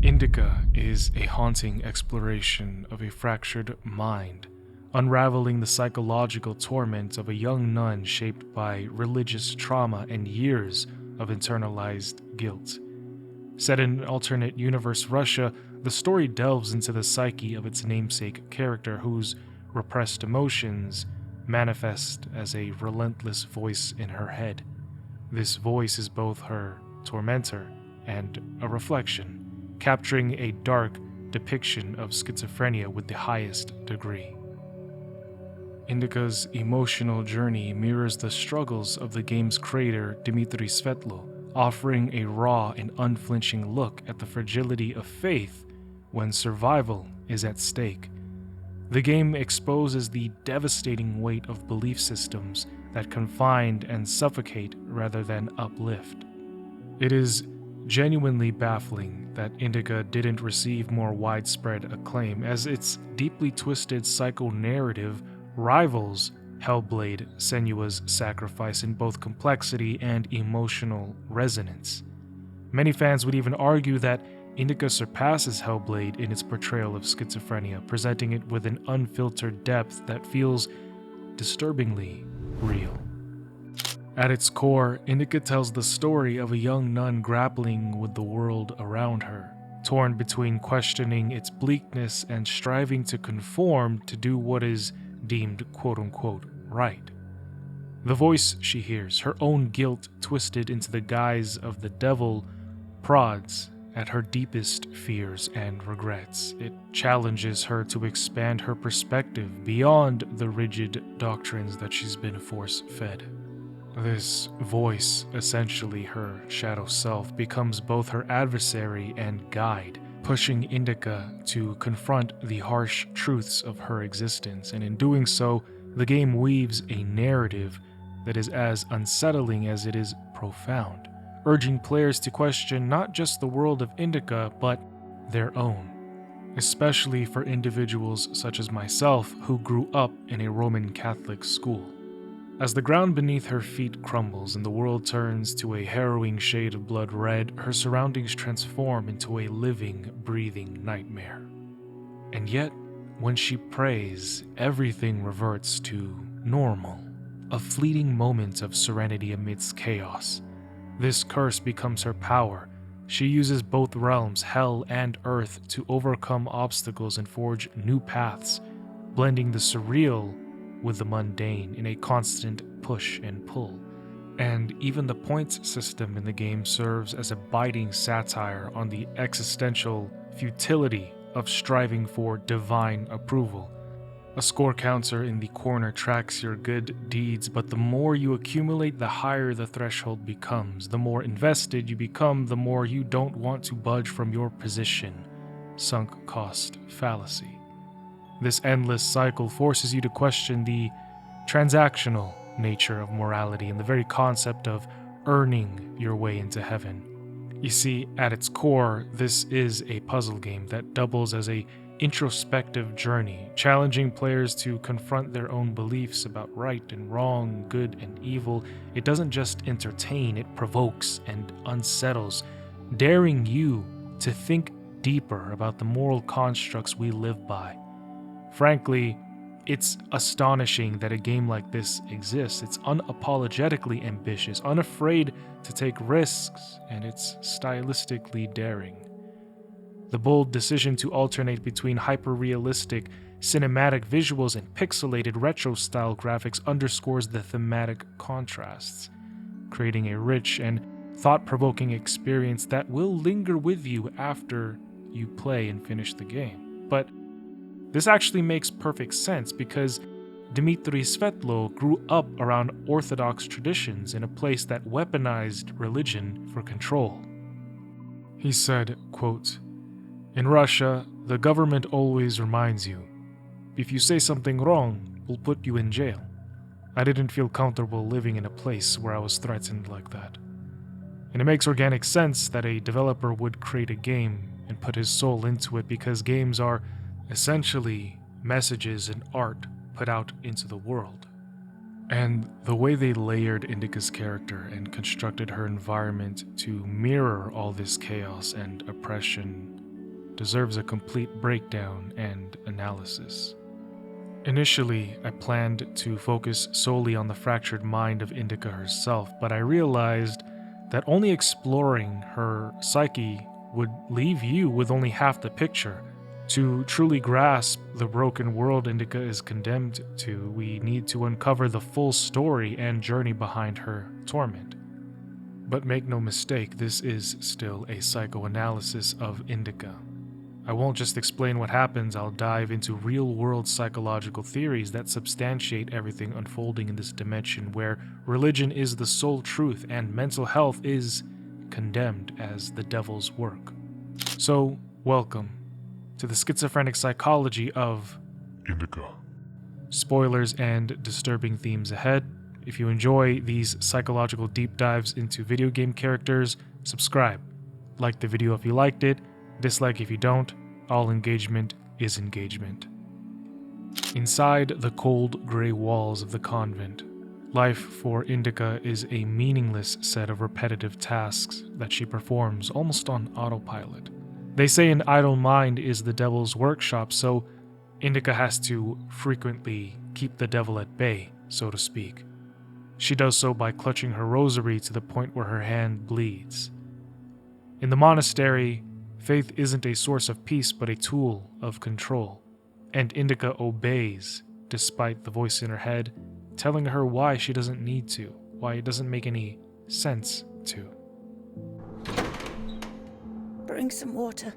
Indika is a haunting exploration of a fractured mind, unraveling the psychological torment of a young nun shaped by religious trauma and years of internalized guilt. Set in alternate universe Russia, the story delves into the psyche of its namesake character, whose repressed emotions manifest as a relentless voice in her head. This voice is both her tormentor and a reflection, capturing a dark depiction of schizophrenia with the highest degree. Indika's emotional journey mirrors the struggles of the game's creator Dmitry Svetlo, offering a raw and unflinching look at the fragility of faith when survival is at stake. The game exposes the devastating weight of belief systems that confine and suffocate rather than uplift. It is genuinely baffling that Indika didn't receive more widespread acclaim, as its deeply twisted psycho-narrative rivals Hellblade: Senua's Sacrifice in both complexity and emotional resonance. Many fans would even argue that Indika surpasses Hellblade in its portrayal of schizophrenia, presenting it with an unfiltered depth that feels disturbingly real. At its core, Indika tells the story of a young nun grappling with the world around her, torn between questioning its bleakness and striving to conform to do what is deemed quote-unquote right. The voice she hears, her own guilt twisted into the guise of the devil, prods at her deepest fears and regrets. It challenges her to expand her perspective beyond the rigid doctrines that she's been force-fed. This voice, essentially her shadow self, becomes both her adversary and guide, pushing Indika to confront the harsh truths of her existence, and in doing so, the game weaves a narrative that is as unsettling as it is profound, urging players to question not just the world of Indika, but their own, especially for individuals such as myself who grew up in a Roman Catholic school. As the ground beneath her feet crumbles and the world turns to a harrowing shade of blood red, her surroundings transform into a living, breathing nightmare. And yet, when she prays, everything reverts to normal, a fleeting moment of serenity amidst chaos. This curse becomes her power. She uses both realms, hell and earth, to overcome obstacles and forge new paths, blending the surreal with the mundane in a constant push and pull. And even the points system in the game serves as a biting satire on the existential futility of striving for divine approval. A score counter in the corner tracks your good deeds, but the more you accumulate, the higher the threshold becomes. The more invested you become, the more you don't want to budge from your position. Sunk cost fallacy. This endless cycle forces you to question the transactional nature of morality and the very concept of earning your way into heaven. You see, at its core, this is a puzzle game that doubles as an introspective journey, challenging players to confront their own beliefs about right and wrong, good and evil. It doesn't just entertain, it provokes and unsettles, daring you to think deeper about the moral constructs we live by. Frankly, it's astonishing that a game like this exists. It's unapologetically ambitious, unafraid to take risks, and it's stylistically daring. The bold decision to alternate between hyper-realistic, cinematic visuals and pixelated retro-style graphics underscores the thematic contrasts, creating a rich and thought-provoking experience that will linger with you after you play and finish the game. But this actually makes perfect sense because Dmitry Svetlo grew up around Orthodox traditions in a place that weaponized religion for control. He said, quote, "In Russia, the government always reminds you, if you say something wrong, we'll put you in jail. I didn't feel comfortable living in a place where I was threatened like that. And it makes organic sense that a developer would create a game and put his soul into it because games are essentially messages and art put out into the world. And the way they layered Indika's character and constructed her environment to mirror all this chaos and oppression deserves a complete breakdown and analysis. Initially, I planned to focus solely on the fractured mind of Indika herself, but I realized that only exploring her psyche would leave you with only half the picture. To truly grasp the broken world Indika is condemned to, we need to uncover the full story and journey behind her torment. But make no mistake, this is still a psychoanalysis of Indika. I won't just explain what happens, I'll dive into real-world psychological theories that substantiate everything unfolding in this dimension where religion is the sole truth and mental health is condemned as the devil's work. So, welcome to the schizophrenic psychology of Indika. Spoilers and disturbing themes ahead. If you enjoy these psychological deep dives into video game characters, subscribe. Like the video if you liked it, dislike if you don't. All engagement is engagement. Inside the cold gray walls of the convent, life for Indika is a meaningless set of repetitive tasks that she performs almost on autopilot. They say an idle mind is the devil's workshop, so Indika has to frequently keep the devil at bay, so to speak. She does so by clutching her rosary to the point where her hand bleeds. In the monastery, faith isn't a source of peace but a tool of control, and Indika obeys despite the voice in her head telling her why she doesn't need to, why it doesn't make any sense to. Bring some water.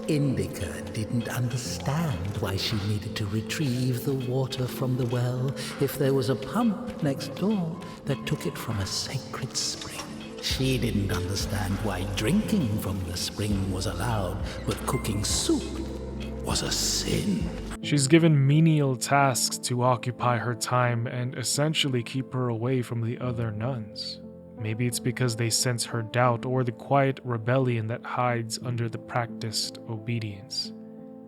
Indika didn't understand why she needed to retrieve the water from the well if there was a pump next door that took it from a sacred spring. She didn't understand why drinking from the spring was allowed, but cooking soup was a sin. She's given menial tasks to occupy her time and essentially keep her away from the other nuns. Maybe it's because they sense her doubt or the quiet rebellion that hides under the practiced obedience.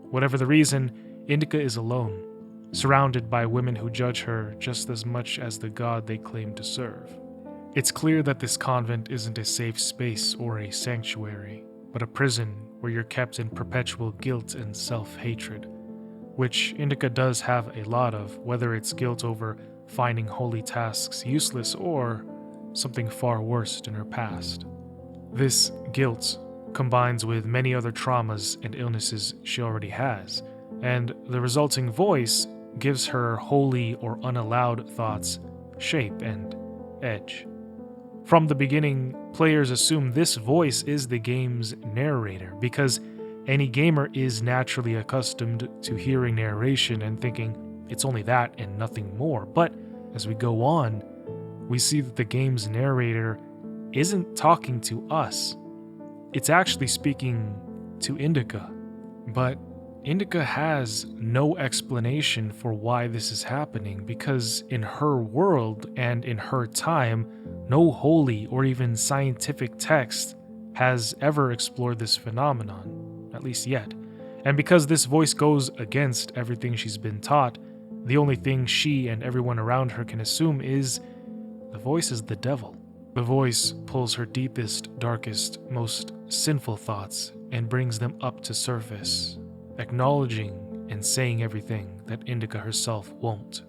Whatever the reason, Indika is alone, surrounded by women who judge her just as much as the god they claim to serve. It's clear that this convent isn't a safe space or a sanctuary, but a prison where you're kept in perpetual guilt and self-hatred, which Indika does have a lot of, whether it's guilt over finding holy tasks useless or something far worse in her past. This guilt combines with many other traumas and illnesses she already has, and the resulting voice gives her holy or unallowed thoughts shape and edge. From the beginning, players assume this voice is the game's narrator because any gamer is naturally accustomed to hearing narration and thinking it's only that and nothing more. But as we go on, we see that the game's narrator isn't talking to us. It's actually speaking to Indika. But Indika has no explanation for why this is happening because in her world and in her time, no holy or even scientific text has ever explored this phenomenon, at least yet. And because this voice goes against everything she's been taught, the only thing she and everyone around her can assume is the voice is the devil. The voice pulls her deepest, darkest, most sinful thoughts and brings them up to surface, acknowledging and saying everything that Indika herself won't.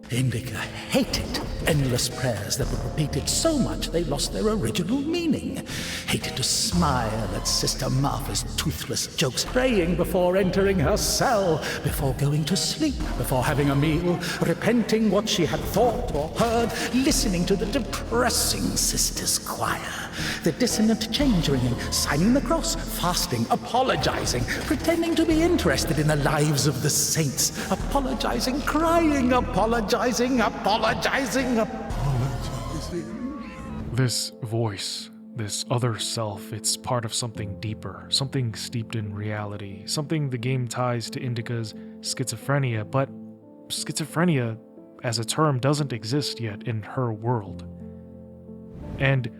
Indika hated endless prayers that were repeated so much they lost their original meaning. Hated to smile at Sister Martha's toothless jokes, praying before entering her cell, before going to sleep, before having a meal, repenting what she had thought or heard, listening to the depressing sisters' choir, the dissonant change ringing, signing the cross, fasting, apologizing, pretending to be interested in the lives of the saints, apologizing, crying, apologizing. This voice, this other self, it's part of something deeper, something steeped in reality, something the game ties to Indika's schizophrenia, but schizophrenia as a term doesn't exist yet in her world. And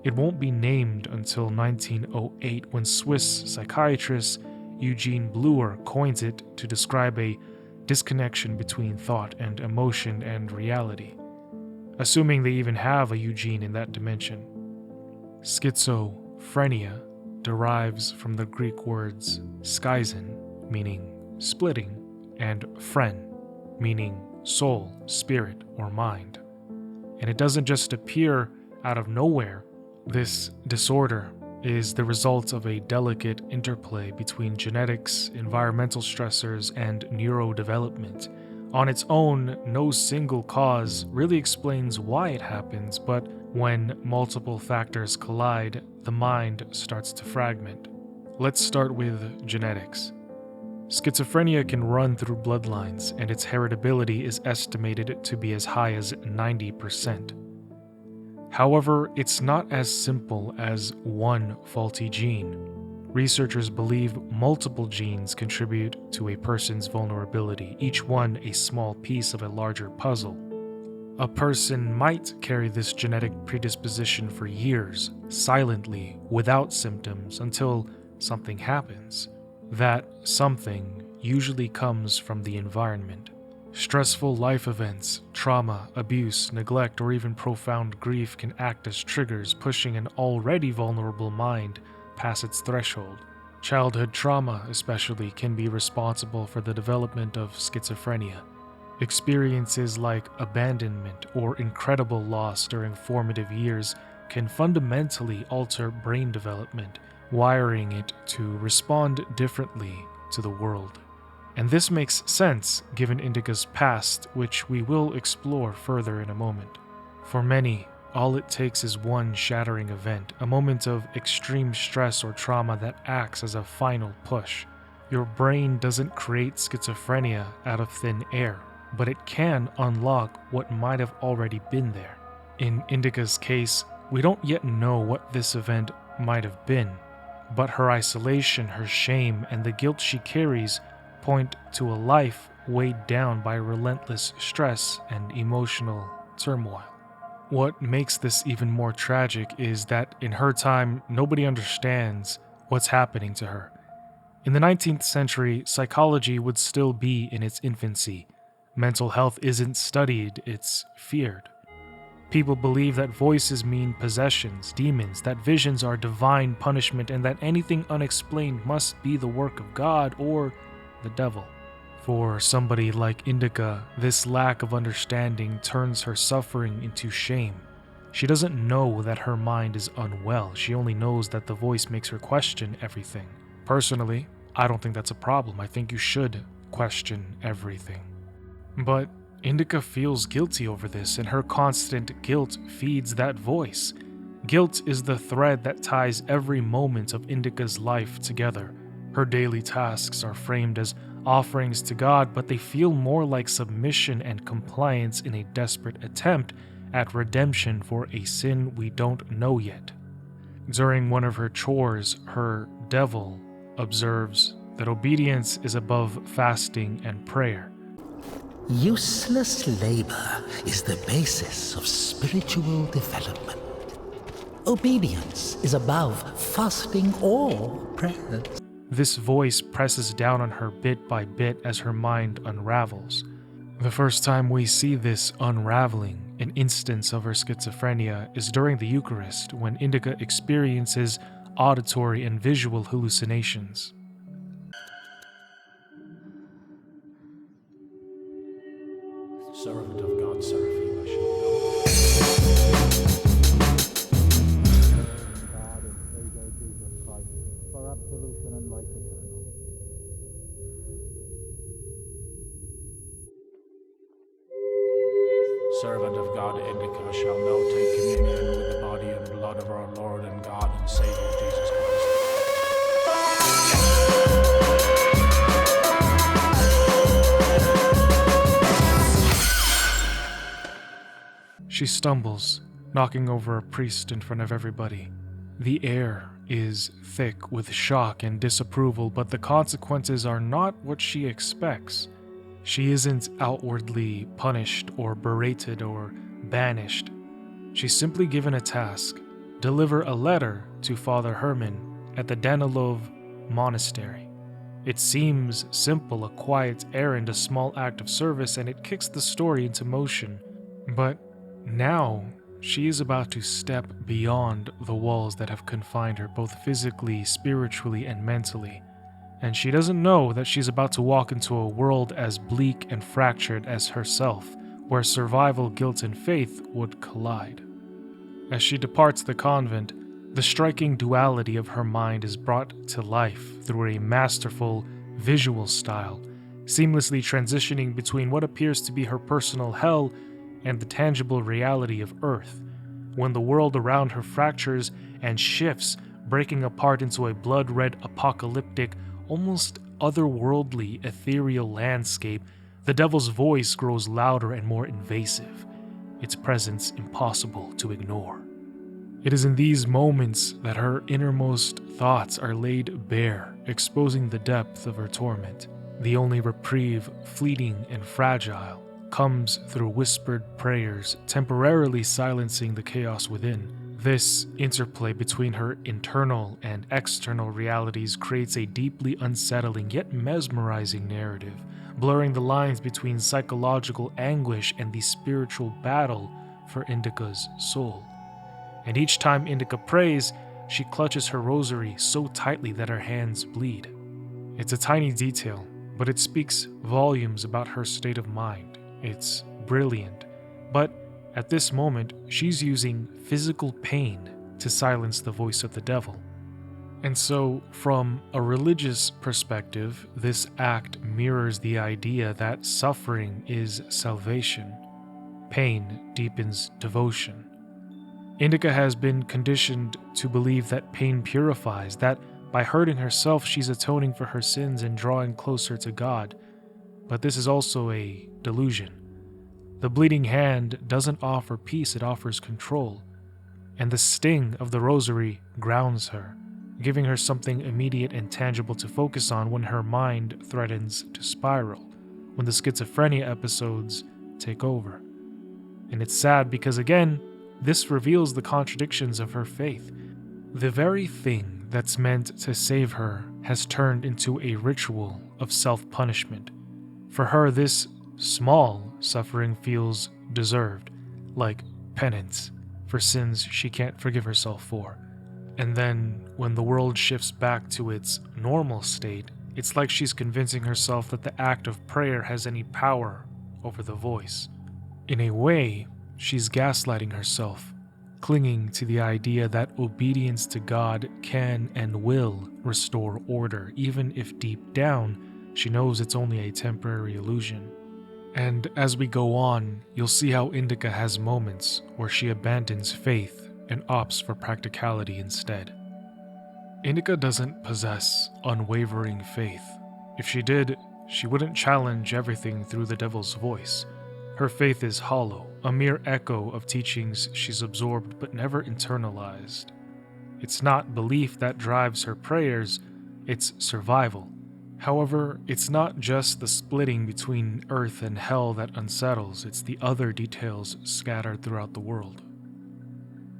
it won't be named until 1908 when Swiss psychiatrist Eugene Bleuer coins it to describe a disconnection between thought and emotion and reality, assuming they even have a Eugene in that dimension. Schizophrenia derives from the Greek words schizon, meaning splitting, and phren, meaning soul, spirit, or mind. And it doesn't just appear out of nowhere. This disorder is the result of a delicate interplay between genetics, environmental stressors, and neurodevelopment. On its own, no single cause really explains why it happens, but when multiple factors collide, the mind starts to fragment. Let's start with genetics. Schizophrenia can run through bloodlines, and its heritability is estimated to be as high as 90%. However, it's not as simple as one faulty gene. Researchers believe multiple genes contribute to a person's vulnerability, each one a small piece of a larger puzzle. A person might carry this genetic predisposition for years, silently, without symptoms, until something happens. That something usually comes from the environment. Stressful life events, trauma, abuse, neglect, or even profound grief can act as triggers, pushing an already vulnerable mind past its threshold. Childhood trauma, especially, can be responsible for the development of schizophrenia. Experiences like abandonment or incredible loss during formative years can fundamentally alter brain development, wiring it to respond differently to the world. And this makes sense given Indika's past, which we will explore further in a moment. For many, all it takes is one shattering event, a moment of extreme stress or trauma that acts as a final push. Your brain doesn't create schizophrenia out of thin air, but it can unlock what might have already been there. In Indika's case, we don't yet know what this event might have been, but her isolation, her shame, and the guilt she carries point to a life weighed down by relentless stress and emotional turmoil. What makes this even more tragic is that in her time, nobody understands what's happening to her. In the 19th century, psychology would still be in its infancy. Mental health isn't studied, it's feared. People believe that voices mean possessions, demons, that visions are divine punishment, and that anything unexplained must be the work of God or the devil. For somebody like Indika, this lack of understanding turns her suffering into shame. She doesn't know that her mind is unwell, she only knows that the voice makes her question everything. Personally, I don't think that's a problem. I think you should question everything. But Indika feels guilty over this, and her constant guilt feeds that voice. Guilt is the thread that ties every moment of Indika's life together. Her daily tasks are framed as offerings to God, but they feel more like submission and compliance in a desperate attempt at redemption for a sin we don't know yet. During one of her chores, her devil observes that obedience is above fasting and prayer. Useless labor is the basis of spiritual development. Obedience is above fasting or prayers. This voice presses down on her bit by bit as her mind unravels. The first time we see this unraveling, an instance of her schizophrenia, is during the Eucharist, when Indika experiences auditory and visual hallucinations. Servant of God, Seraphim, I shall go. God and Savior Jesus Christ, for absolution and life eternal. Servant of God, Indika, shall now take communion with the body and blood of our Lord and God and Savior Jesus Christ. She stumbles, knocking over a priest in front of everybody. The air is thick with shock and disapproval, but the consequences are not what she expects. She isn't outwardly punished or berated or banished. She's simply given a task: deliver a letter to Father Herman at the Danilov Monastery. It seems simple, a quiet errand, a small act of service, and it kicks the story into motion. But now she is about to step beyond the walls that have confined her both physically, spiritually, and mentally, and she doesn't know that she's about to walk into a world as bleak and fractured as herself, where survival, guilt, and faith would collide. As she departs the convent, the striking duality of her mind is brought to life through a masterful visual style, seamlessly transitioning between what appears to be her personal hell and the tangible reality of Earth, when the world around her fractures and shifts, breaking apart into a blood-red, apocalyptic, almost otherworldly, ethereal landscape. The devil's voice grows louder and more invasive, its presence impossible to ignore. It is in these moments that her innermost thoughts are laid bare, exposing the depth of her torment. The only reprieve, fleeting and fragile, comes through whispered prayers, temporarily silencing the chaos within. This interplay between her internal and external realities creates a deeply unsettling yet mesmerizing narrative, blurring the lines between psychological anguish and the spiritual battle for Indika's soul. And each time Indika prays, she clutches her rosary so tightly that her hands bleed. It's a tiny detail, but it speaks volumes about her state of mind. It's brilliant, but at this moment, she's using physical pain to silence the voice of the devil. And so, from a religious perspective, this act mirrors the idea that suffering is salvation. Pain deepens devotion. Indika has been conditioned to believe that pain purifies, that by hurting herself, she's atoning for her sins and drawing closer to God. But this is also a delusion. The bleeding hand doesn't offer peace, it offers control. And the sting of the rosary grounds her, giving her something immediate and tangible to focus on when her mind threatens to spiral, when the schizophrenia episodes take over. And it's sad because, again, this reveals the contradictions of her faith. The very thing that's meant to save her has turned into a ritual of self-punishment. For her, this small suffering feels deserved, like penance for sins she can't forgive herself for. And then, when the world shifts back to its normal state, it's like she's convincing herself that the act of prayer has any power over the voice. In a way, she's gaslighting herself, clinging to the idea that obedience to God can and will restore order, even if deep down she knows it's only a temporary illusion. And as we go on, you'll see how Indika has moments where she abandons faith and opts for practicality instead. Indika doesn't possess unwavering faith. If she did, she wouldn't challenge everything through the devil's voice. Her faith is hollow, a mere echo of teachings she's absorbed but never internalized. It's not belief that drives her prayers, it's survival. However, it's not just the splitting between earth and hell that unsettles, it's the other details scattered throughout the world.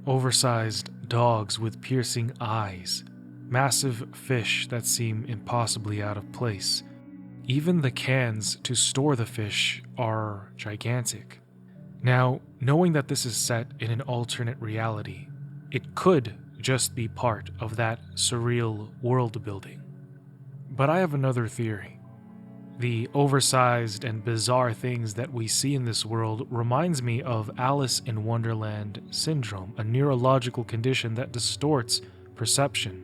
Oversized dogs with piercing eyes, massive fish that seem impossibly out of place. Even the cans to store the fish are gigantic. Now, knowing that this is set in an alternate reality, it could just be part of that surreal world building. But I have another theory. The oversized and bizarre things that we see in this world reminds me of Alice in Wonderland syndrome, a neurological condition that distorts perception.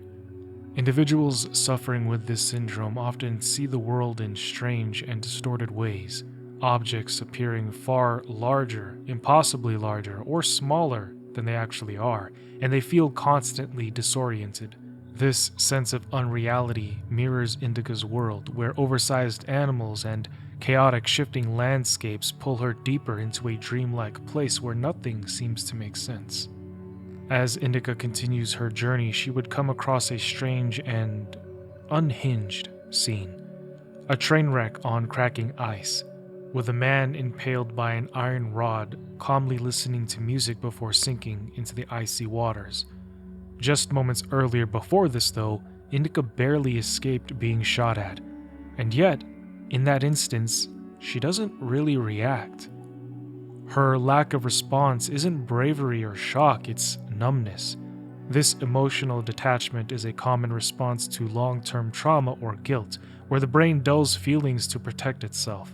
Individuals suffering with this syndrome often see the world in strange and distorted ways, objects appearing far larger, impossibly larger, or smaller than they actually are, and they feel constantly disoriented. This sense of unreality mirrors Indika's world, where oversized animals and chaotic shifting landscapes pull her deeper into a dreamlike place where nothing seems to make sense. As Indika continues her journey, she would come across a strange and unhinged scene. A train wreck on cracking ice, with a man impaled by an iron rod calmly listening to music before sinking into the icy waters. Just moments earlier before this, though, Indika barely escaped being shot at, and yet, in that instance, she doesn't really react. Her lack of response isn't bravery or shock, it's numbness. This emotional detachment is a common response to long-term trauma or guilt, where the brain dulls feelings to protect itself.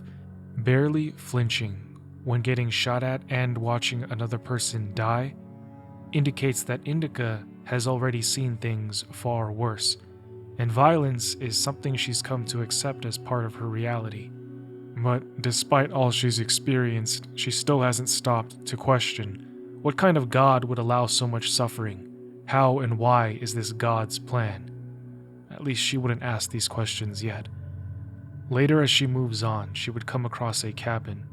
Barely flinching when getting shot at and watching another person die indicates that Indika has already seen things far worse, and violence is something she's come to accept as part of her reality. But despite all she's experienced, she still hasn't stopped to question what kind of God would allow so much suffering. How and why is this God's plan? At least she wouldn't ask these questions yet. Later, as she moves on, she would come across a cabin.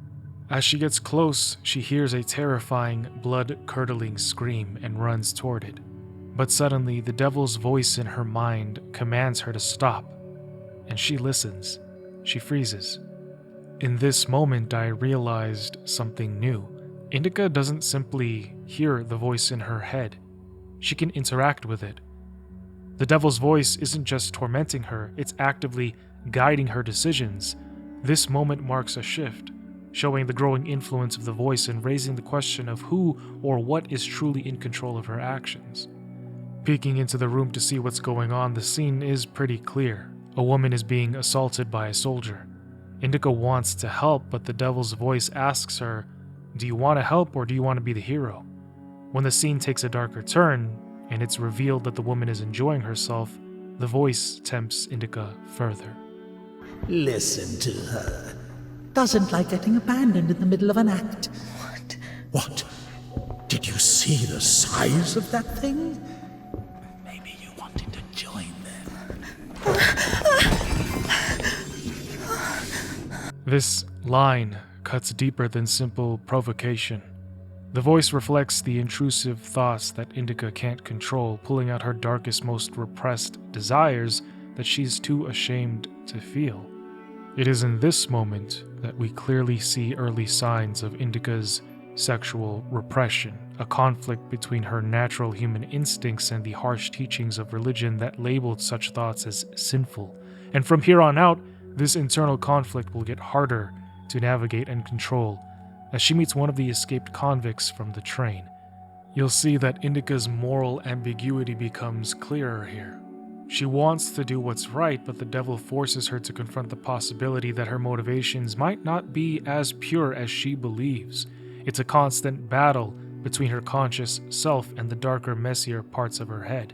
As she gets close, she hears a terrifying, blood-curdling scream and runs toward it. But suddenly, the devil's voice in her mind commands her to stop, and she listens. She freezes. In this moment, I realized something new. Indika doesn't simply hear the voice in her head. She can interact with it. The devil's voice isn't just tormenting her, it's actively guiding her decisions. This moment marks a shift, showing the growing influence of the voice and raising the question of who or what is truly in control of her actions. Peeking into the room to see what's going on, the scene is pretty clear. A woman is being assaulted by a soldier. Indika wants to help, but the devil's voice asks her, "Do you want to help or do you want to be the hero?" When the scene takes a darker turn, and it's revealed that the woman is enjoying herself, the voice tempts Indika further. Listen to her. Doesn't like getting abandoned in the middle of an act. What? Did you see the size of that thing? Maybe you wanted to join them. This line cuts deeper than simple provocation. The voice reflects the intrusive thoughts that Indika can't control, pulling out her darkest, most repressed desires that she's too ashamed to feel. It is in this moment that we clearly see early signs of Indika's sexual repression, a conflict between her natural human instincts and the harsh teachings of religion that labeled such thoughts as sinful. And from here on out, this internal conflict will get harder to navigate and control as she meets one of the escaped convicts from the train. You'll see that Indika's moral ambiguity becomes clearer here. She wants to do what's right, but the devil forces her to confront the possibility that her motivations might not be as pure as she believes. It's a constant battle between her conscious self and the darker, messier parts of her head.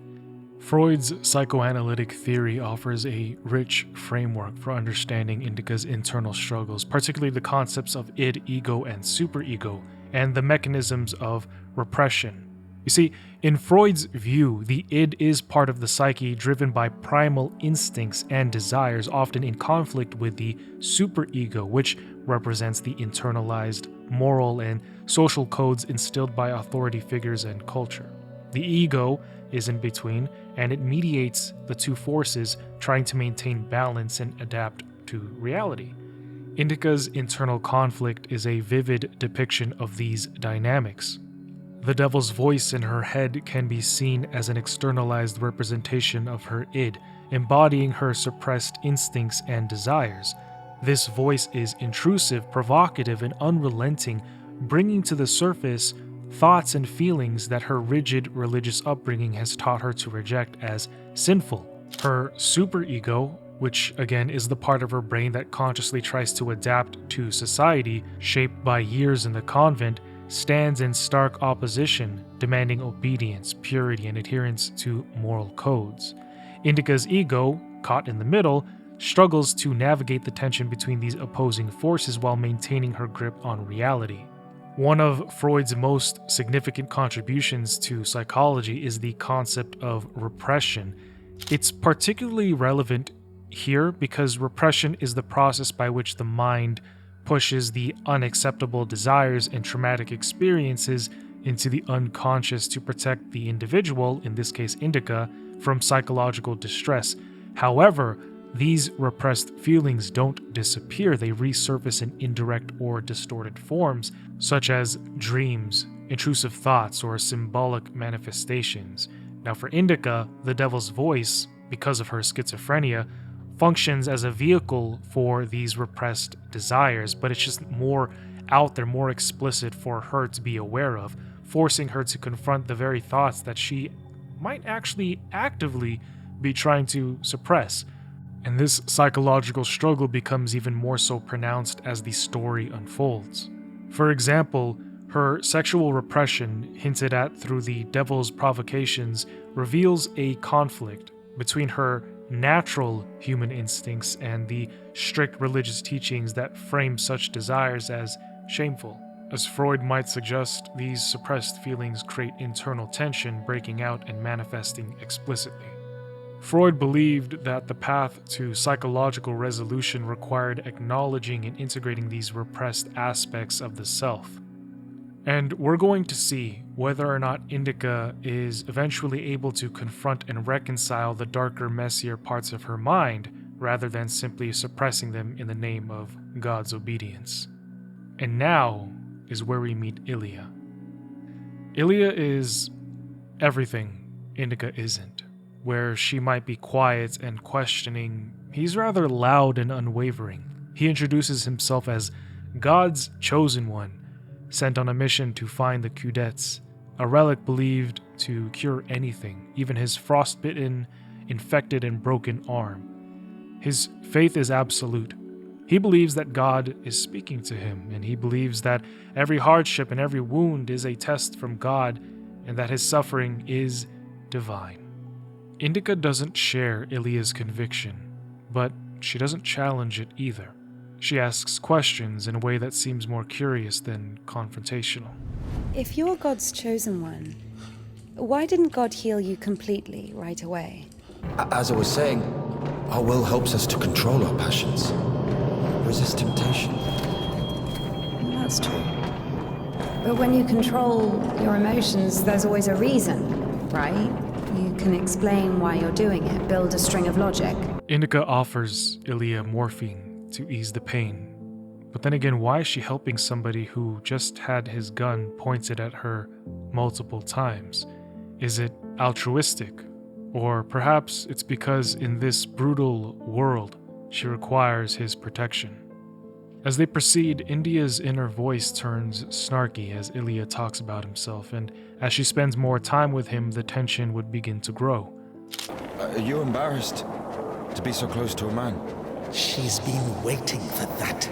Freud's psychoanalytic theory offers a rich framework for understanding Indika's internal struggles, particularly the concepts of id, ego, and superego, and the mechanisms of repression. You see, in Freud's view, the id is part of the psyche driven by primal instincts and desires, often in conflict with the superego, which represents the internalized moral and social codes instilled by authority figures and culture. The ego is in between, and it mediates the two forces, trying to maintain balance and adapt to reality. Indika's internal conflict is a vivid depiction of these dynamics. The devil's voice in her head can be seen as an externalized representation of her id, embodying her suppressed instincts and desires. This voice is intrusive, provocative, and unrelenting, bringing to the surface thoughts and feelings that her rigid religious upbringing has taught her to reject as sinful. Her superego, which again is the part of her brain that consciously tries to adapt to society, shaped by years in the convent, stands in stark opposition, demanding obedience, purity, and adherence to moral codes. Indika's ego, caught in the middle, struggles to navigate the tension between these opposing forces while maintaining her grip on reality. One of Freud's most significant contributions to psychology is the concept of repression. It's particularly relevant here because repression is the process by which the mind pushes the unacceptable desires and traumatic experiences into the unconscious to protect the individual, in this case Indika, from psychological distress. However, these repressed feelings don't disappear, they resurface in indirect or distorted forms, such as dreams, intrusive thoughts, or symbolic manifestations. Now for Indika, the devil's voice, because of her schizophrenia, functions as a vehicle for these repressed desires, but it's just more out there, more explicit for her to be aware of, forcing her to confront the very thoughts that she might actually actively be trying to suppress. And this psychological struggle becomes even more so pronounced as the story unfolds. For example, her sexual repression, hinted at through the devil's provocations, reveals a conflict between her natural human instincts and the strict religious teachings that frame such desires as shameful. As Freud might suggest, these suppressed feelings create internal tension, breaking out and manifesting explicitly. Freud believed that the path to psychological resolution required acknowledging and integrating these repressed aspects of the self. And we're going to see whether or not Indika is eventually able to confront and reconcile the darker, messier parts of her mind, rather than simply suppressing them in the name of God's obedience. And now is where we meet Illya. Illya is everything Indika isn't. Where she might be quiet and questioning, he's rather loud and unwavering. He introduces himself as God's chosen one, sent on a mission to find the Kudets, a relic believed to cure anything, even his frostbitten, infected, and broken arm. His faith is absolute. He believes that God is speaking to him, and he believes that every hardship and every wound is a test from God, and that his suffering is divine. Indika doesn't share Illya's conviction, but she doesn't challenge it either. She asks questions in a way that seems more curious than confrontational. If you're God's chosen one, why didn't God heal you completely right away? As I was saying, our will helps us to control our passions, resist temptation. That's true. But when you control your emotions, there's always a reason, right? You can explain why you're doing it, build a string of logic. Indika offers Illya morphine to ease the pain. But then again, why is she helping somebody who just had his gun pointed at her multiple times? Is it altruistic? Or perhaps it's because in this brutal world, she requires his protection. As they proceed, India's inner voice turns snarky as Illya talks about himself, and as she spends more time with him, the tension would begin to grow. Are you embarrassed to be so close to a man? She's been waiting for that.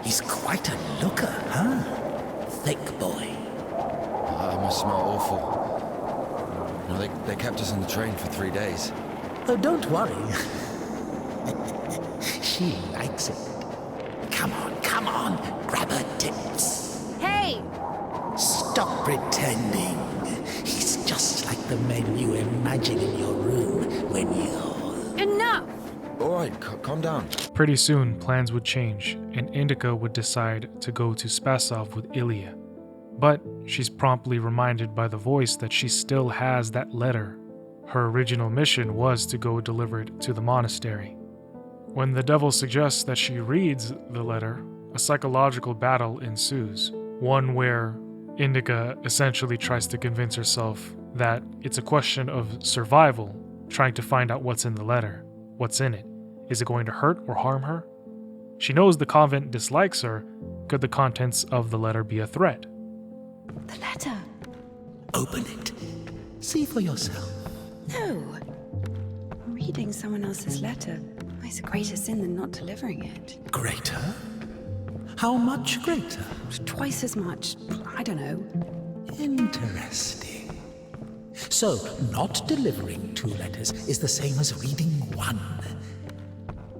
He's quite a looker, huh? Thick boy. I must smell awful. No, they kept us on the train for 3 days. Oh, don't worry. She likes it. Come on, grab her tips. Hey! Stop pretending. He's just like the men you imagine in your room when you're... Enough! Alright, calm down. Pretty soon, plans would change, and Indika would decide to go to Spasov with Illya. But she's promptly reminded by the voice that she still has that letter. Her original mission was to go deliver it to the monastery. When the devil suggests that she reads the letter, a psychological battle ensues, one where Indika essentially tries to convince herself that it's a question of survival, trying to find out what's in the letter, what's in it. Is it going to hurt or harm her? She knows the convent dislikes her. Could the contents of the letter be a threat? The letter. Open it. See for yourself. No. Reading someone else's letter is a greater sin than not delivering it. Greater? How much greater? Twice as much. I don't know. Interesting. So, not delivering 2 letters is the same as reading 1.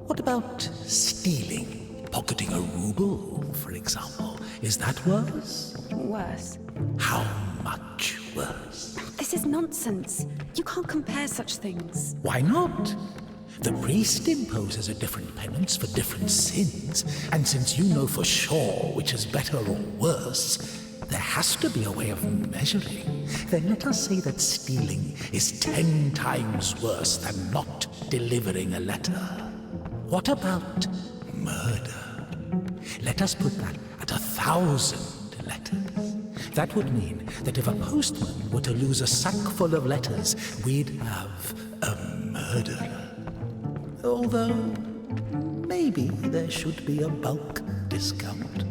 What about stealing? Pocketing a ruble, for example. Is that worse? Worse. How much worse? This is nonsense. You can't compare such things. Why not? The priest imposes a different penance for different sins, and since you know for sure which is better or worse, there has to be a way of measuring. Then let us say that stealing is 10 times worse than not delivering a letter. What about murder? Let us put that at 1,000 letters. That would mean that if a postman were to lose a sack full of letters, we'd have a murderer. Although, maybe there should be a bulk discount.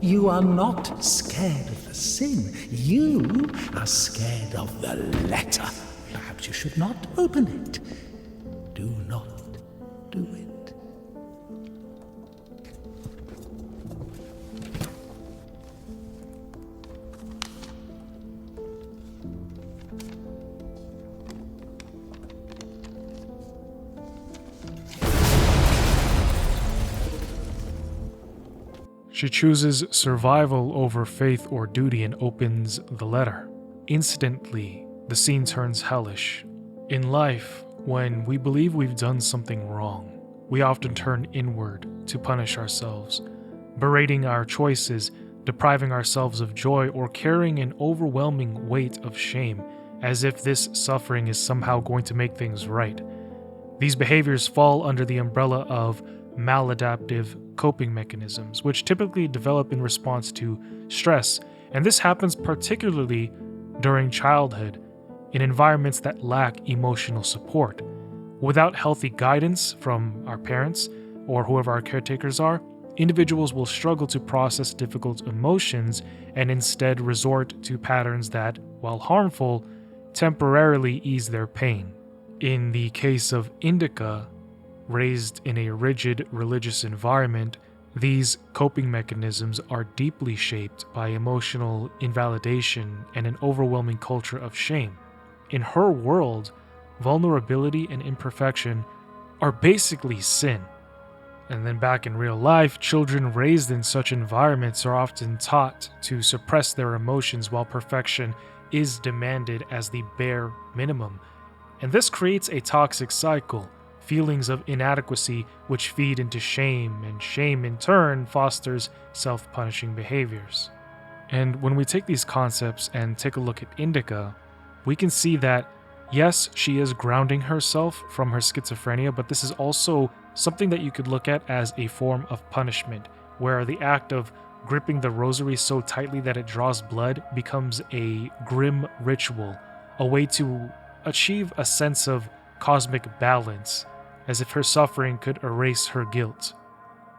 You are not scared of the sin. You are scared of the letter. Perhaps you should not open it. Do not do it. She chooses survival over faith or duty and opens the letter. Instantly, the scene turns hellish. In life, when we believe we've done something wrong, we often turn inward to punish ourselves, berating our choices, depriving ourselves of joy, or carrying an overwhelming weight of shame, as if this suffering is somehow going to make things right. These behaviors fall under the umbrella of maladaptive coping mechanisms, which typically develop in response to stress, and this happens particularly during childhood in environments that lack emotional support. Without healthy guidance from our parents or whoever our caretakers are, individuals will struggle to process difficult emotions and instead resort to patterns that, while harmful, temporarily ease their pain. In the case of Indika, raised in a rigid religious environment, these coping mechanisms are deeply shaped by emotional invalidation and an overwhelming culture of shame. In her world, vulnerability and imperfection are basically sin. And then back in real life, children raised in such environments are often taught to suppress their emotions while perfection is demanded as the bare minimum. And this creates a toxic cycle. Feelings of inadequacy which feed into shame, and shame in turn fosters self-punishing behaviors. And when we take these concepts and take a look at Indika, we can see that, yes, she is grounding herself from her schizophrenia, but this is also something that you could look at as a form of punishment, where the act of gripping the rosary so tightly that it draws blood becomes a grim ritual, a way to achieve a sense of cosmic balance, as if her suffering could erase her guilt.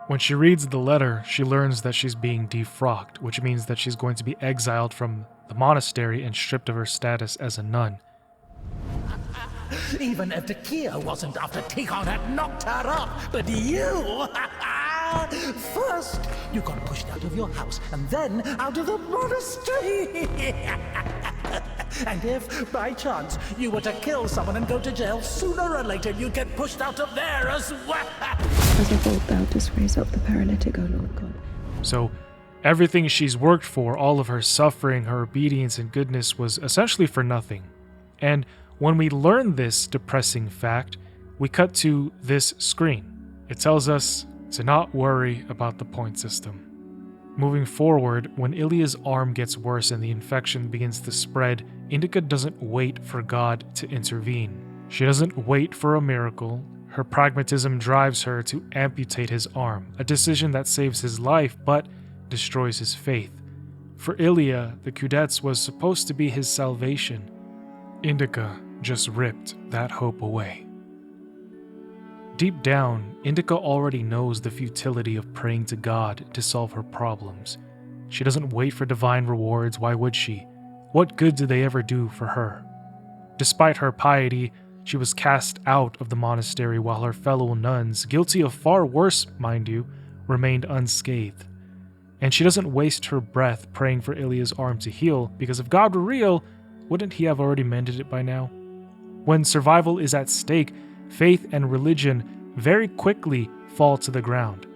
When she reads the letter, she learns that she's being defrocked, which means that she's going to be exiled from the monastery and stripped of her status as a nun. Even if the Kia wasn't after Tikon had knocked her up, but you! First, you got pushed out of your house, and then out of the monastery! And if, by chance, you were to kill someone and go to jail, sooner or later you'd get pushed out of there as well! As a fault thou dost raise up the paralytic, O Lord God. So, everything she's worked for, all of her suffering, her obedience and goodness was essentially for nothing. And when we learn this depressing fact, we cut to this screen. It tells us to not worry about the point system. Moving forward, when Ilya's arm gets worse and the infection begins to spread, Indika doesn't wait for God to intervene. She doesn't wait for a miracle. Her pragmatism drives her to amputate his arm, a decision that saves his life but destroys his faith. For Ilya, the Kudets was supposed to be his salvation. Indika just ripped that hope away. Deep down, Indika already knows the futility of praying to God to solve her problems. She doesn't wait for divine rewards, why would she? What good did they ever do for her? Despite her piety, she was cast out of the monastery while her fellow nuns, guilty of far worse, mind you, remained unscathed. And she doesn't waste her breath praying for Ilya's arm to heal, because if God were real, wouldn't he have already mended it by now? When survival is at stake, faith and religion very quickly fall to the ground.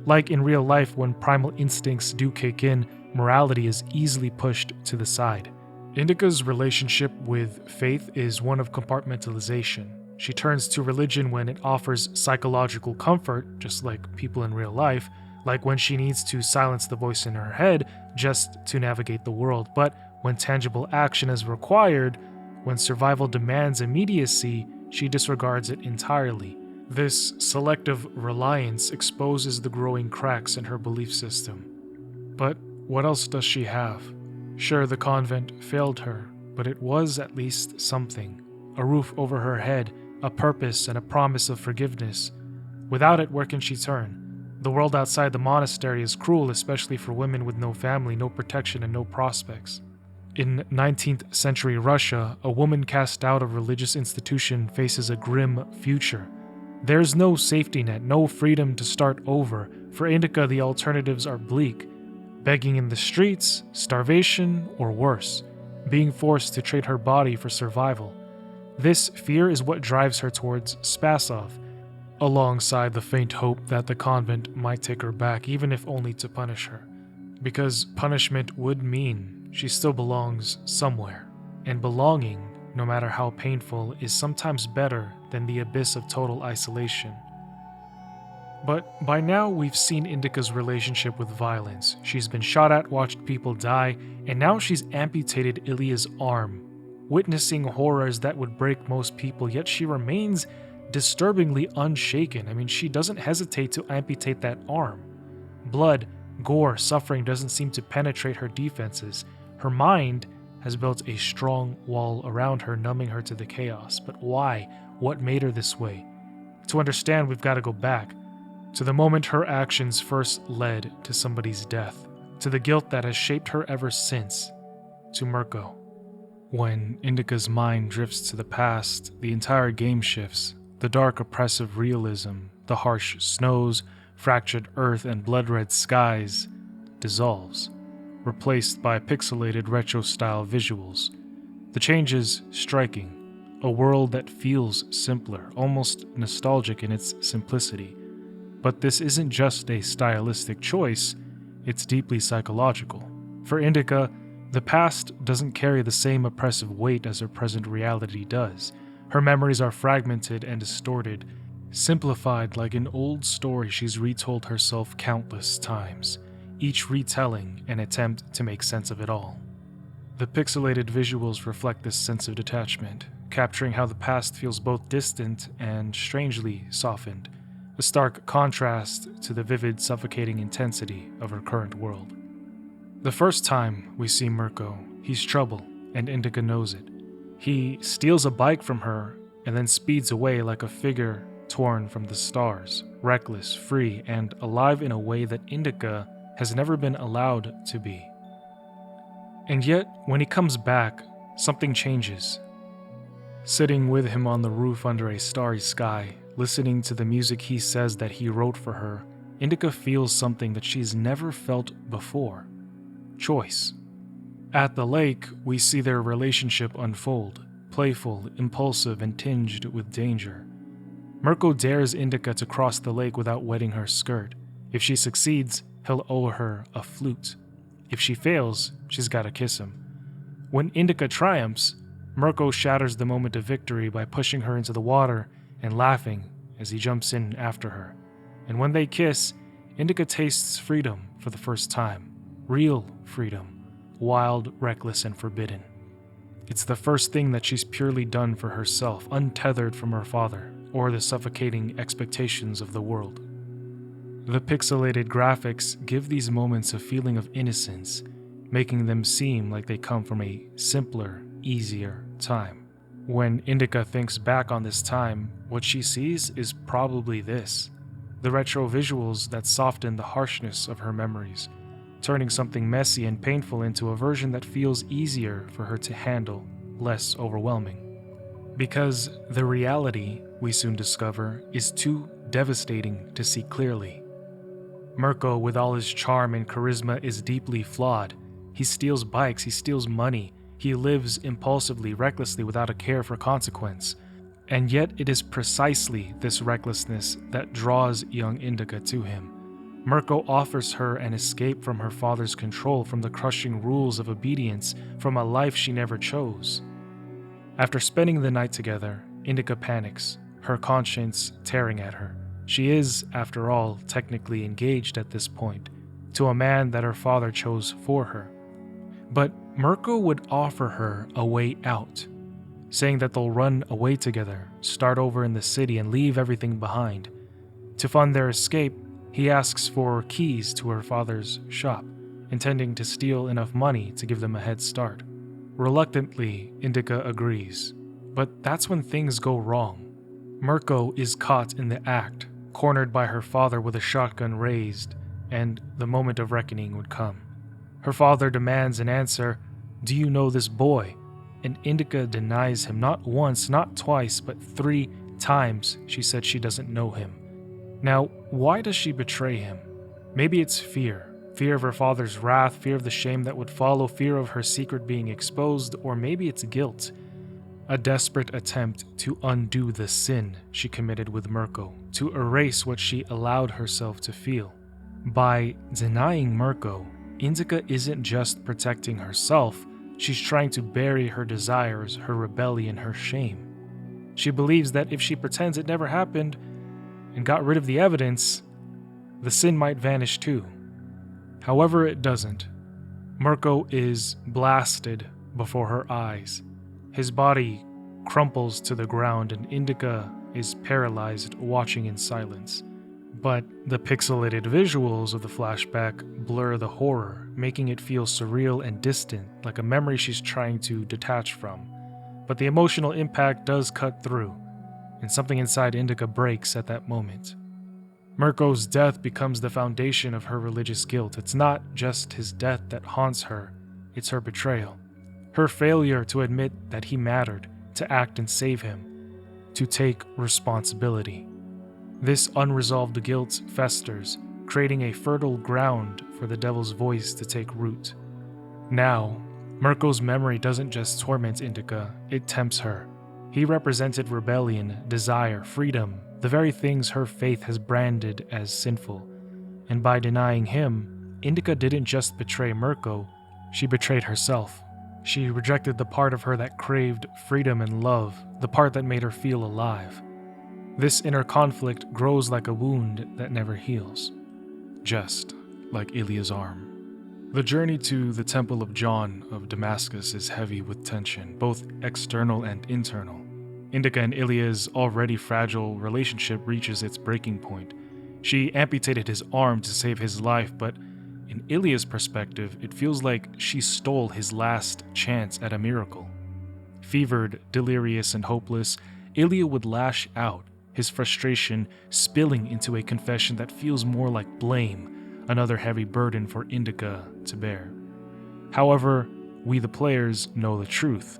Like in real life, when primal instincts do kick in, morality is easily pushed to the side. Indika's relationship with faith is one of compartmentalization. She turns to religion when it offers psychological comfort, just like people in real life, like when she needs to silence the voice in her head just to navigate the world. But when tangible action is required, when survival demands immediacy, she disregards it entirely. This selective reliance exposes the growing cracks in her belief system. But what else does she have? Sure, the convent failed her, but it was at least something. A roof over her head, a purpose, and a promise of forgiveness. Without it, where can she turn? The world outside the monastery is cruel, especially for women with no family, no protection, and no prospects. In 19th century Russia, a woman cast out of religious institution faces a grim future. There's no safety net, no freedom to start over. For Indika, the alternatives are bleak. Begging in the streets, starvation, or worse, being forced to trade her body for survival. This fear is what drives her towards Spasov, alongside the faint hope that the convent might take her back, even if only to punish her. Because punishment would mean she still belongs somewhere, and belonging, no matter how painful, is sometimes better than the abyss of total isolation. But by now we've seen Indika's relationship with violence. She's been shot at, watched people die, and now she's amputated Ilya's arm, witnessing horrors that would break most people, yet she remains disturbingly unshaken. I mean, she doesn't hesitate to amputate that arm. Blood, gore, suffering doesn't seem to penetrate her defenses. Her mind has built a strong wall around her, numbing her to the chaos. But why? What made her this way? To understand, we've got to go back to the moment her actions first led to somebody's death, to the guilt that has shaped her ever since, to Mirko. When Indika's mind drifts to the past, the entire game shifts. The dark, oppressive realism, the harsh snows, fractured earth, and blood-red skies dissolves, replaced by pixelated retro-style visuals. The change is striking, a world that feels simpler, almost nostalgic in its simplicity. But this isn't just a stylistic choice, it's deeply psychological. For Indika, the past doesn't carry the same oppressive weight as her present reality does. Her memories are fragmented and distorted, simplified like an old story she's retold herself countless times, each retelling an attempt to make sense of it all. The pixelated visuals reflect this sense of detachment, capturing how the past feels both distant and strangely softened, a stark contrast to the vivid, suffocating intensity of her current world. The first time we see Mirko, he's trouble, and Indika knows it. He steals a bike from her and then speeds away like a figure torn from the stars, reckless, free, and alive in a way that Indika has never been allowed to be. And yet, when he comes back, something changes. Sitting with him on the roof under a starry sky, listening to the music he says that he wrote for her, Indika feels something that she's never felt before: choice. At the lake, we see their relationship unfold, playful, impulsive, and tinged with danger. Mirko dares Indika to cross the lake without wetting her skirt. If she succeeds, he'll owe her a flute. If she fails, she's gotta kiss him. When Indika triumphs, Mirko shatters the moment of victory by pushing her into the water and laughing as he jumps in after her. And when they kiss, Indika tastes freedom for the first time. Real freedom. Wild, reckless, and forbidden. It's the first thing that she's purely done for herself, untethered from her father, or the suffocating expectations of the world. The pixelated graphics give these moments a feeling of innocence, making them seem like they come from a simpler, easier time. When Indika thinks back on this time, what she sees is probably this: the retro visuals that soften the harshness of her memories, turning something messy and painful into a version that feels easier for her to handle, less overwhelming. Because the reality, we soon discover, is too devastating to see clearly. Mirko, with all his charm and charisma, is deeply flawed. He steals bikes, he steals money, he lives impulsively, recklessly, without a care for consequence. And yet it is precisely this recklessness that draws young Indika to him. Mirko offers her an escape from her father's control, from the crushing rules of obedience, from a life she never chose. After spending the night together, Indika panics, her conscience tearing at her. She is, after all, technically engaged at this point, to a man that her father chose for her. But Mirko would offer her a way out, saying that they'll run away together, start over in the city, and leave everything behind. To fund their escape, he asks for keys to her father's shop, intending to steal enough money to give them a head start. Reluctantly, Indika agrees, but that's when things go wrong. Mirko is caught in the act, cornered by her father with a shotgun raised, and the moment of reckoning would come. Her father demands an answer, "Do you know this boy?" And Indika denies him not once, not twice, but 3 times she said she doesn't know him. Now, why does she betray him? Maybe it's fear. Fear of her father's wrath, fear of the shame that would follow, fear of her secret being exposed, or maybe it's guilt. A desperate attempt to undo the sin she committed with Mirko, to erase what she allowed herself to feel. By denying Mirko, Indika isn't just protecting herself, she's trying to bury her desires, her rebellion, her shame. She believes that if she pretends it never happened and got rid of the evidence, the sin might vanish too. However, it doesn't. Mirko is blasted before her eyes. His body crumples to the ground and Indika is paralyzed, watching in silence. But the pixelated visuals of the flashback blur the horror, making it feel surreal and distant, like a memory she's trying to detach from. But the emotional impact does cut through, and something inside Indika breaks at that moment. Mirko's death becomes the foundation of her religious guilt. It's not just his death that haunts her, it's her betrayal. Her failure to admit that he mattered, to act and save him, to take responsibility. This unresolved guilt festers, creating a fertile ground for the devil's voice to take root. Now, Mirko's memory doesn't just torment Indika, it tempts her. He represented rebellion, desire, freedom, the very things her faith has branded as sinful. And by denying him, Indika didn't just betray Mirko, she betrayed herself. She rejected the part of her that craved freedom and love, the part that made her feel alive. This inner conflict grows like a wound that never heals, just like Ilya's arm. The journey to the Temple of John of Damascus is heavy with tension, both external and internal. Indika and Ilya's already fragile relationship reaches its breaking point. She amputated his arm to save his life, but in Ilya's perspective, it feels like she stole his last chance at a miracle. Fevered, delirious, and hopeless, Ilya would lash out, his frustration spilling into a confession that feels more like blame, another heavy burden for Indika to bear. However, we the players know the truth.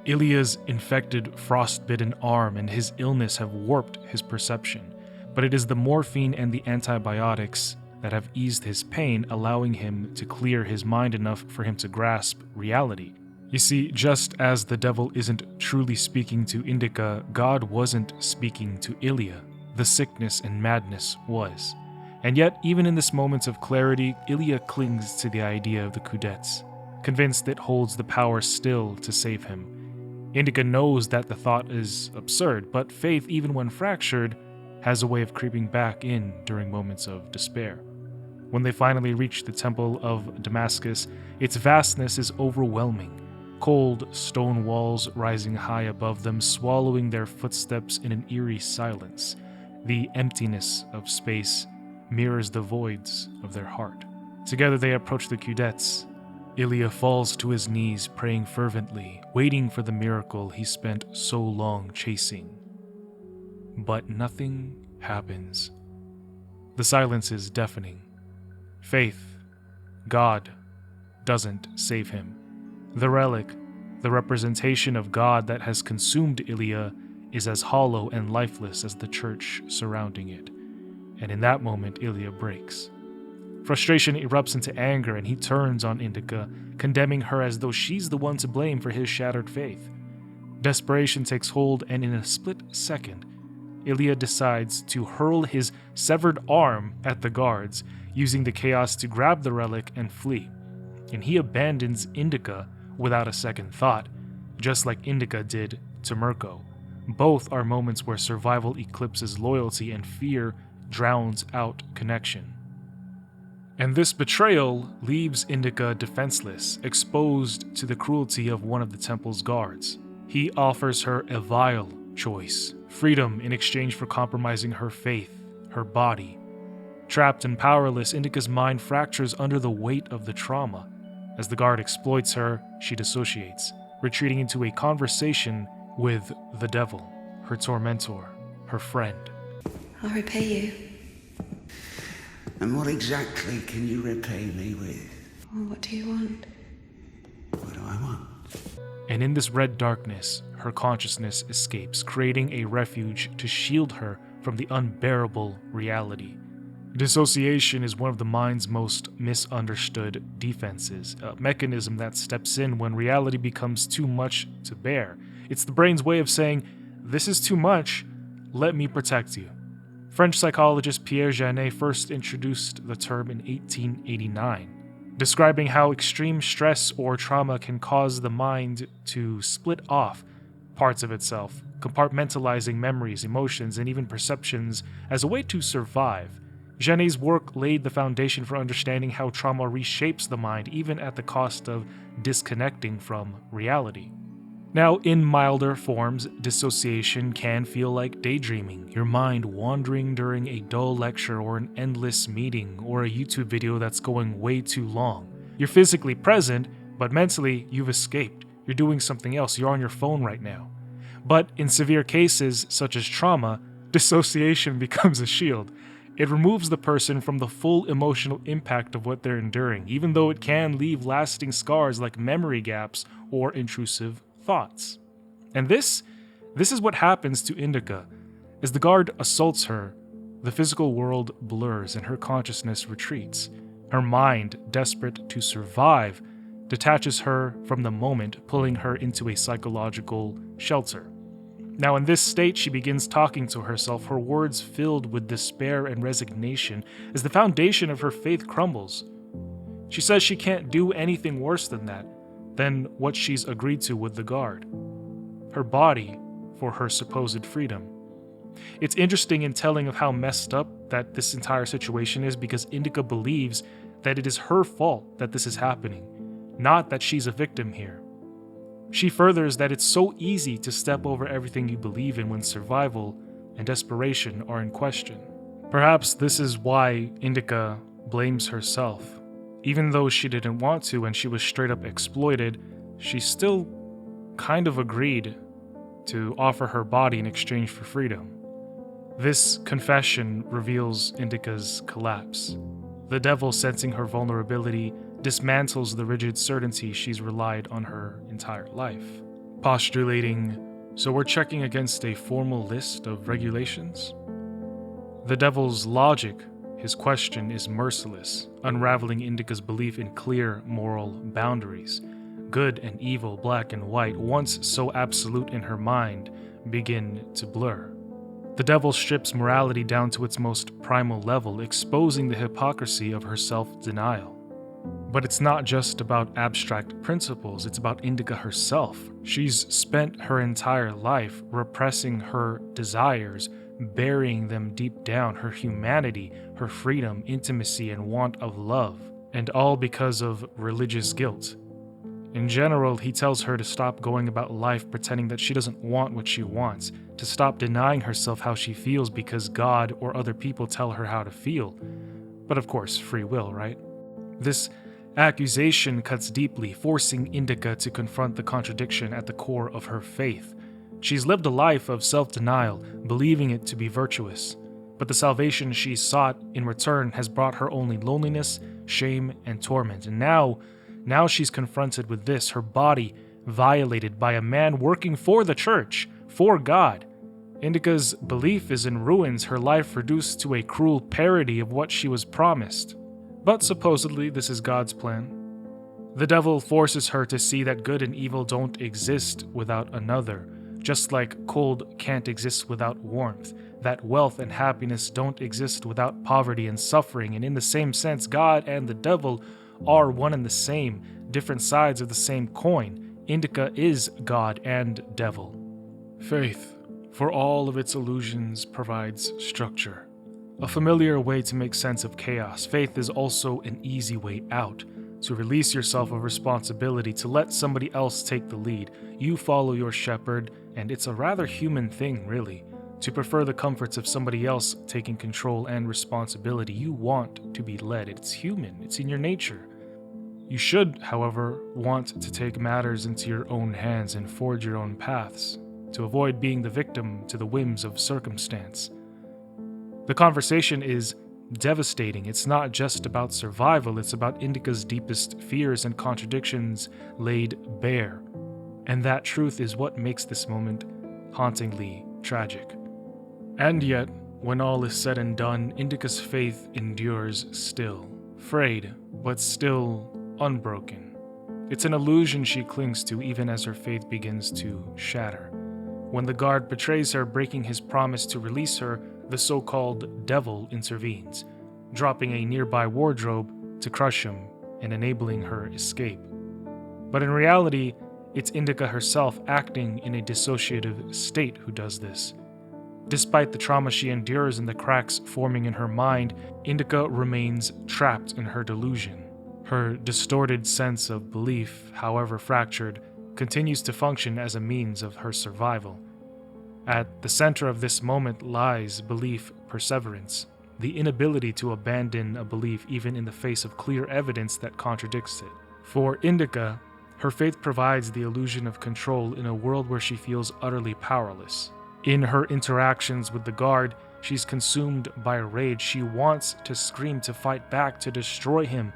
Ilya's infected, frostbitten arm and his illness have warped his perception, but it is the morphine and the antibiotics that have eased his pain, allowing him to clear his mind enough for him to grasp reality. You see, just as the devil isn't truly speaking to Indika, God wasn't speaking to Ilya. The sickness and madness was. And yet, even in this moment of clarity, Ilya clings to the idea of the Kudets, convinced it holds the power still to save him. Indika knows that the thought is absurd, but faith, even when fractured, has a way of creeping back in during moments of despair. When they finally reach the Temple of Damascus, its vastness is overwhelming. Cold stone walls rising high above them, swallowing their footsteps in an eerie silence. The emptiness of space mirrors the voids of their heart. Together they approach the Kudets. Ilya falls to his knees, praying fervently, waiting for the miracle he spent so long chasing. But nothing happens. The silence is deafening. Faith, God, doesn't save him. The relic, the representation of God that has consumed Ilya, is as hollow and lifeless as the church surrounding it. And in that moment, Ilya breaks. Frustration erupts into anger, and he turns on Indika, condemning her as though she's the one to blame for his shattered faith. Desperation takes hold, and in a split second, Ilya decides to hurl his severed arm at the guards, using the chaos to grab the relic and flee. And he abandons Indika without a second thought, just like Indika did to Mirko. Both are moments where survival eclipses loyalty and fear drowns out connection. And this betrayal leaves Indika defenseless, exposed to the cruelty of one of the temple's guards. He offers her a vile choice, freedom in exchange for compromising her faith, her body. Trapped and powerless, Indika's mind fractures under the weight of the trauma. As the guard exploits her, she dissociates, retreating into a conversation with the devil, her tormentor, her friend. I'll repay you. And what exactly can you repay me with? Well, what do you want? What do I want? And in this red darkness, her consciousness escapes, creating a refuge to shield her from the unbearable reality. Dissociation is one of the mind's most misunderstood defenses, a mechanism that steps in when reality becomes too much to bear. It's the brain's way of saying, "This is too much, let me protect you." French psychologist Pierre Janet first introduced the term in 1889, describing how extreme stress or trauma can cause the mind to split off parts of itself, compartmentalizing memories, emotions, and even perceptions as a way to survive. Janet's work laid the foundation for understanding how trauma reshapes the mind, even at the cost of disconnecting from reality. Now, in milder forms, dissociation can feel like daydreaming, your mind wandering during a dull lecture or an endless meeting or a YouTube video that's going way too long. You're physically present, but mentally you've escaped. You're doing something else, you're on your phone right now. But in severe cases, such as trauma, dissociation becomes a shield. It removes the person from the full emotional impact of what they're enduring, even though it can leave lasting scars like memory gaps or intrusive thoughts. And this is what happens to Indika. As the guard assaults her, the physical world blurs and her consciousness retreats. Her mind, desperate to survive, detaches her from the moment, pulling her into a psychological shelter. Now, in this state, she begins talking to herself, her words filled with despair and resignation as the foundation of her faith crumbles. She says she can't do anything worse than what she's agreed to with the guard. Her body for her supposed freedom. It's interesting in telling of how messed up that this entire situation is because Indika believes that it is her fault that this is happening, not that she's a victim here. She furthers that it's so easy to step over everything you believe in when survival and desperation are in question. Perhaps this is why Indika blames herself. Even though she didn't want to and she was straight up exploited, she still kind of agreed to offer her body in exchange for freedom. This confession reveals Indika's collapse. The devil, sensing her vulnerability, dismantles the rigid certainty she's relied on her entire life. Postulating, so we're checking against a formal list of regulations? The devil's logic, his question, is merciless, unraveling Indika's belief in clear moral boundaries. Good and evil, black and white, once so absolute in her mind, begin to blur. The devil strips morality down to its most primal level, exposing the hypocrisy of her self-denial. But it's not just about abstract principles, it's about Indika herself. She's spent her entire life repressing her desires, burying them deep down, her humanity, her freedom, intimacy, and want of love, and all because of religious guilt. In general, he tells her to stop going about life pretending that she doesn't want what she wants, to stop denying herself how she feels because God or other people tell her how to feel. But of course, free will, right? This accusation cuts deeply, forcing Indika to confront the contradiction at the core of her faith. She's lived a life of self-denial, believing it to be virtuous, but the salvation she sought in return has brought her only loneliness, shame, and torment. And now she's confronted with this, her body violated by a man working for the church, for God. Indika's belief is in ruins, her life reduced to a cruel parody of what she was promised. But supposedly this is God's plan. The devil forces her to see that good and evil don't exist without another, just like cold can't exist without warmth, that wealth and happiness don't exist without poverty and suffering, and in the same sense, God and the devil are one and the same, different sides of the same coin. Indika is God and devil. Faith, for all of its illusions, provides structure. A familiar way to make sense of chaos. Faith is also an easy way out, to release yourself of responsibility, to let somebody else take the lead. You follow your shepherd, and it's a rather human thing, really, to prefer the comforts of somebody else taking control and responsibility. You want to be led. It's human. It's in your nature. You should, however, want to take matters into your own hands and forge your own paths, to avoid being the victim to the whims of circumstance. The conversation is devastating. It's not just about survival, it's about Indika's deepest fears and contradictions laid bare. And that truth is what makes this moment hauntingly tragic. And yet, when all is said and done, Indika's faith endures still, frayed, but still unbroken. It's an illusion she clings to even as her faith begins to shatter. When the guard betrays her, breaking his promise to release her, the so-called devil intervenes, dropping a nearby wardrobe to crush him and enabling her escape. But in reality, it's Indika herself acting in a dissociative state who does this. Despite the trauma she endures and the cracks forming in her mind, Indika remains trapped in her delusion. Her distorted sense of belief, however fractured, continues to function as a means of her survival. At the center of this moment lies belief perseverance, the inability to abandon a belief even in the face of clear evidence that contradicts it. For Indika, her faith provides the illusion of control in a world where she feels utterly powerless. In her interactions with the guard, she's consumed by rage. She wants to scream, to fight back, to destroy him.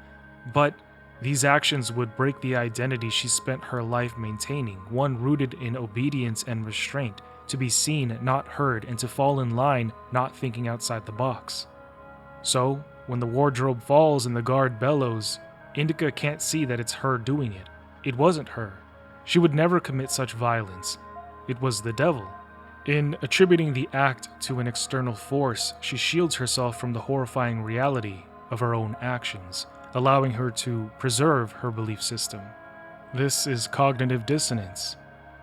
But these actions would break the identity she spent her life maintaining, one rooted in obedience and restraint, to be seen, not heard, and to fall in line, not thinking outside the box. So, when the wardrobe falls and the guard bellows, Indika can't see that it's her doing it. It wasn't her. She would never commit such violence. It was the devil. In attributing the act to an external force, she shields herself from the horrifying reality of her own actions, allowing her to preserve her belief system. This is cognitive dissonance.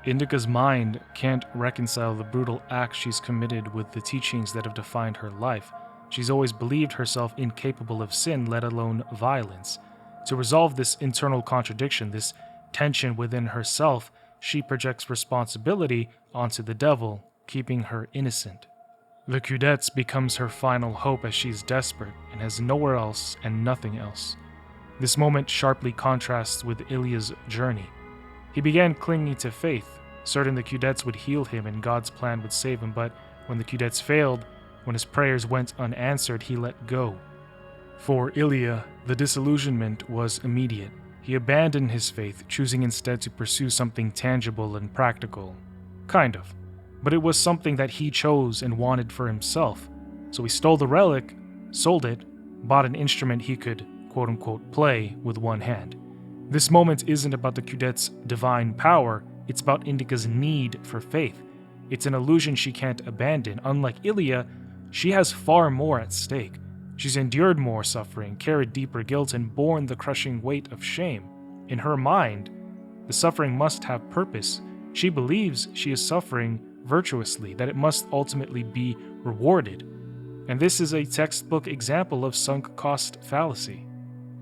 Indika's mind can't reconcile the brutal acts she's committed with the teachings that have defined her life. She's always believed herself incapable of sin, let alone violence. To resolve this internal contradiction, this tension within herself, she projects responsibility onto the devil, keeping her innocent. The Kudets becomes her final hope as she's desperate and has nowhere else and nothing else. This moment sharply contrasts with Ilya's journey. He began clinging to faith, certain the Kudets would heal him and God's plan would save him, but when the Kudets failed, when his prayers went unanswered, he let go. For Illya, the disillusionment was immediate. He abandoned his faith, choosing instead to pursue something tangible and practical. Kind of. But it was something that he chose and wanted for himself. So he stole the relic, sold it, bought an instrument he could, quote-unquote, play with one hand. This moment isn't about the Kudets' divine power, it's about Indika's need for faith. It's an illusion she can't abandon. Unlike Illya, she has far more at stake. She's endured more suffering, carried deeper guilt, and borne the crushing weight of shame. In her mind, the suffering must have purpose. She believes she is suffering virtuously, that it must ultimately be rewarded. And this is a textbook example of sunk cost fallacy.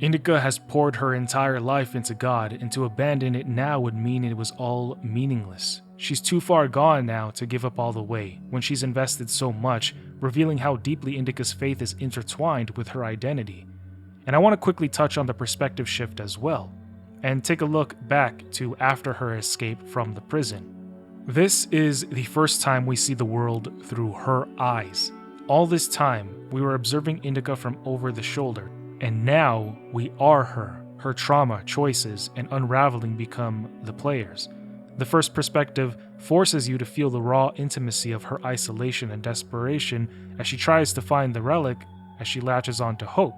Indika has poured her entire life into God, and to abandon it now would mean it was all meaningless. She's too far gone now to give up all the way, when she's invested so much, revealing how deeply Indika's faith is intertwined with her identity. And I want to quickly touch on the perspective shift as well, and take a look back to after her escape from the prison. This is the first time we see the world through her eyes. All this time, we were observing Indika from over the shoulder, and now we are her. Her trauma, choices, and unraveling become the players. The first perspective forces you to feel the raw intimacy of her isolation and desperation as she tries to find the relic as she latches on to hope.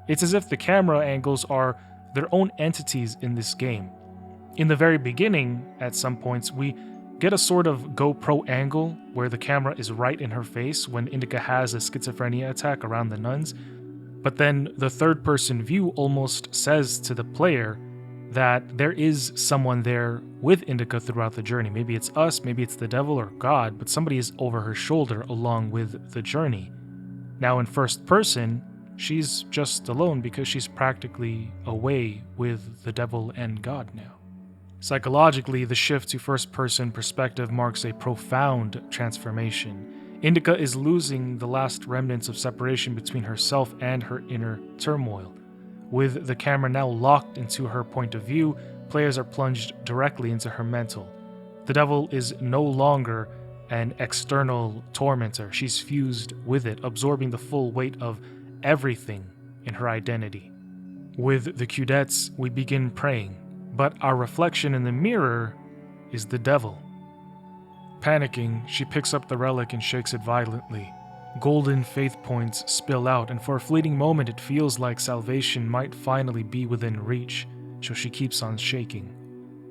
It's as if the camera angles are their own entities in this game. In the very beginning, at some points, we get a sort of GoPro angle where the camera is right in her face when Indika has a schizophrenia attack around the nuns. But then the third-person view almost says to the player that there is someone there with Indika throughout the journey. Maybe it's us, maybe it's the devil or God, but somebody is over her shoulder along with the journey. Now in first person, she's just alone because she's practically away with the devil and God now. Psychologically, the shift to first-person perspective marks a profound transformation. Indika is losing the last remnants of separation between herself and her inner turmoil. With the camera now locked into her point of view, players are plunged directly into her mental. The devil is no longer an external tormentor. She's fused with it, absorbing the full weight of everything in her identity. With the Kudets, we begin praying, but our reflection in the mirror is the devil. Panicking, she picks up the relic and shakes it violently. Golden faith points spill out, and for a fleeting moment it feels like salvation might finally be within reach, so she keeps on shaking.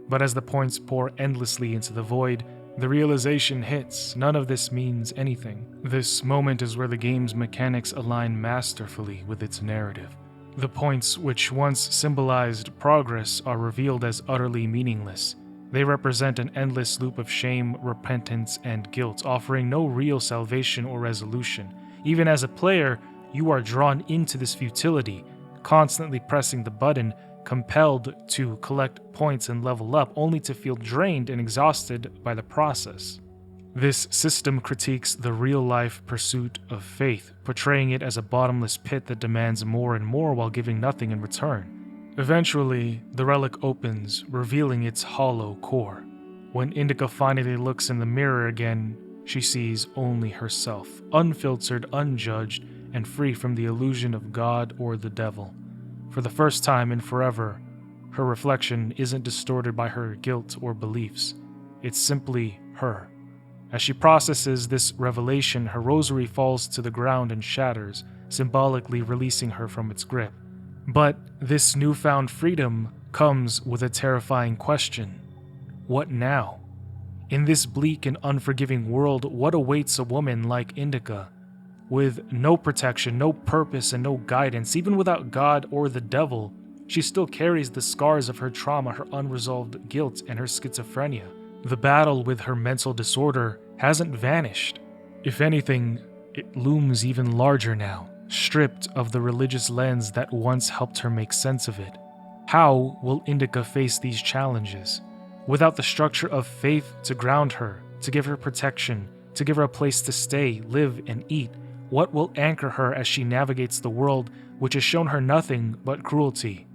But as the points pour endlessly into the void, the realization hits: none of this means anything. This moment is where the game's mechanics align masterfully with its narrative. The points which once symbolized progress are revealed as utterly meaningless. They represent an endless loop of shame, repentance, and guilt, offering no real salvation or resolution. Even as a player, you are drawn into this futility, constantly pressing the button, compelled to collect points and level up, only to feel drained and exhausted by the process. This system critiques the real-life pursuit of faith, portraying it as a bottomless pit that demands more and more while giving nothing in return. Eventually, the relic opens, revealing its hollow core. When Indika finally looks in the mirror again, she sees only herself, unfiltered, unjudged, and free from the illusion of God or the devil. For the first time in forever, her reflection isn't distorted by her guilt or beliefs. It's simply her. As she processes this revelation, her rosary falls to the ground and shatters, symbolically releasing her from its grip. But this newfound freedom comes with a terrifying question. What now? In this bleak and unforgiving world, what awaits a woman like Indika? With no protection, no purpose, and no guidance, even without God or the devil, she still carries the scars of her trauma, her unresolved guilt, and her schizophrenia. The battle with her mental disorder hasn't vanished. If anything, it looms even larger now, stripped of the religious lens that once helped her make sense of it. How will Indika face these challenges? Without the structure of faith to ground her, to give her protection, to give her a place to stay, live, and eat, what will anchor her as she navigates the world which has shown her nothing but cruelty?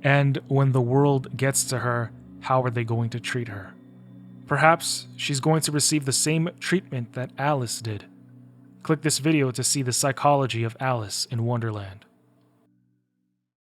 And when the world gets to her, how are they going to treat her? Perhaps she's going to receive the same treatment that Alice did. Click this video to see the psychology of Alice in Wonderland.